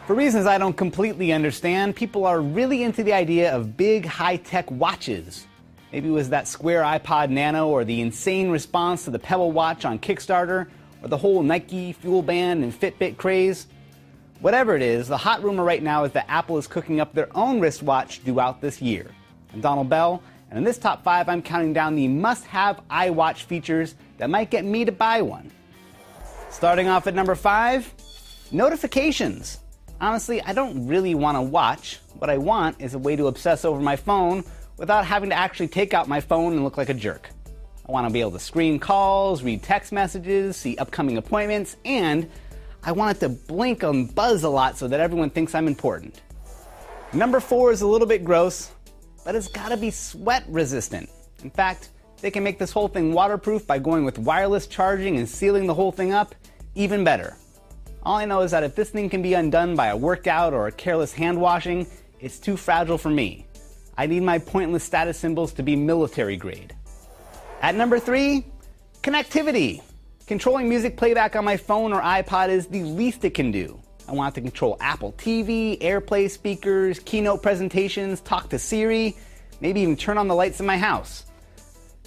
For reasons I don't completely understand, people are really into the idea of big, high-tech watches. Maybe it was that square iPod Nano, or the insane response to the Pebble Watch on Kickstarter, or the whole Nike, Fuel Band, and Fitbit craze. Whatever it is, the hot rumor right now is that Apple is cooking up their own wristwatch throughout this year. I'm Donald Bell, and in this top 5, I'm counting down the must-have iWatch features that might get me to buy one. Starting off at number 5, notifications. Honestly, I don't really want to watch. What I want is a way to obsess over my phone without having to actually take out my phone and look like a jerk. I want to be able to screen calls, read text messages, see upcoming appointments, and I want it to blink and buzz a lot so that everyone thinks I'm important. Number 4 is a little bit gross, but it's got to be sweat resistant. In fact, they can make this whole thing waterproof by going with wireless charging and sealing the whole thing up. Even better. All I know is that if this thing can be undone by a workout or a careless hand washing, it's too fragile for me. I need my pointless status symbols to be military grade. At number 3, connectivity. Controlling music playback on my phone or iPod is the least it can do. I want it to control Apple TV, AirPlay speakers, keynote presentations, talk to Siri, maybe even turn on the lights in my house.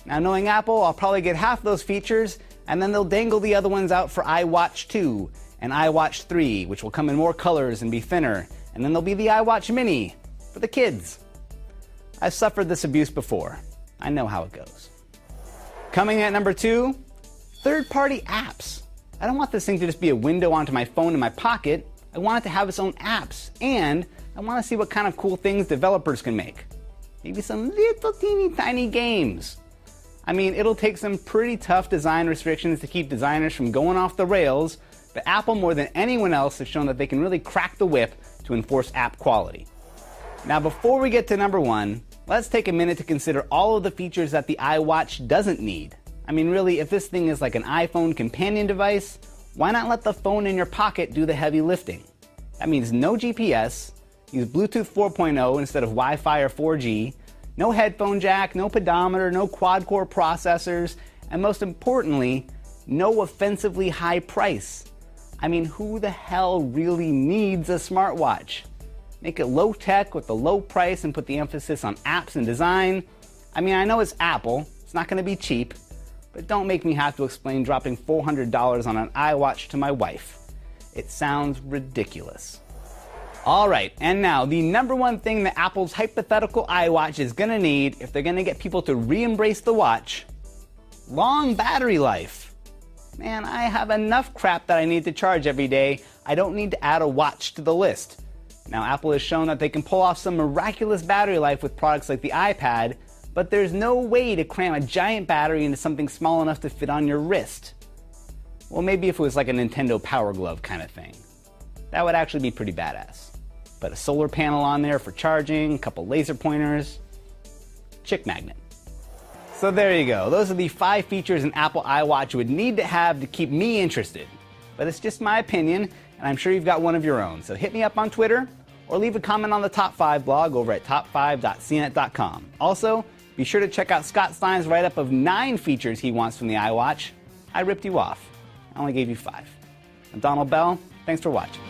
Now, knowing Apple, I'll probably get half those features, and then they'll dangle the other ones out for iWatch837 and iWatch3, which will come in more colors and be thinner, and then there'll be the iWatch Mini for the kids. I've suffered this abuse before. I know how it goes. Coming at number 2, third-party apps. I don't want this thing to just be a window onto my phone in my pocket. I want it to have its own apps, and I want to see what kind of cool things developers can make. Maybe some little teeny tiny games. I mean, it'll take some pretty tough design restrictions to keep designers from going off the rails, but Apple, more than anyone else, has shown that they can really crack the whip to enforce app quality. Now, before we get to number 1, let's take a minute to consider all of the features that the iWatch doesn't need. I mean, really, if this thing is like an iPhone companion device, why not let the phone in your pocket do the heavy lifting? That means no GPS, use Bluetooth 4.0 instead of Wi-Fi or 4G, no headphone jack, no pedometer, no quad-core processors, and most importantly, no offensively high price. I mean, who the hell really needs a smartwatch? Make it low-tech with the low price and put the emphasis on apps and design. I mean, I know it's Apple, it's not going to be cheap, but don't make me have to explain dropping $400 on an iWatch to my wife. It sounds ridiculous. Alright, and now the number 1 thing that Apple's hypothetical iWatch is going to need if they're going to get people to re-embrace the watch: long battery life. Man, I have enough crap that I need to charge every day. I don't need to add a watch to the list. Now, Apple has shown that they can pull off some miraculous battery life with products like the iPad, but there's no way to cram a giant battery into something small enough to fit on your wrist. Well, maybe if it was like a Nintendo Power Glove kind of thing. That would actually be pretty badass. But a solar panel on there for charging, a couple laser pointers, chick magnet. So there you go. Those are the 5 features an Apple iWatch would need to have to keep me interested. But it's just my opinion, and I'm sure you've got one of your own. So hit me up on Twitter, or leave a comment on the Top 5 blog over at top5.cnet.com. Also, be sure to check out Scott Stein's write-up of 9 features he wants from the iWatch. I ripped you off. I only gave you 5. I'm Donald Bell. Thanks for watching.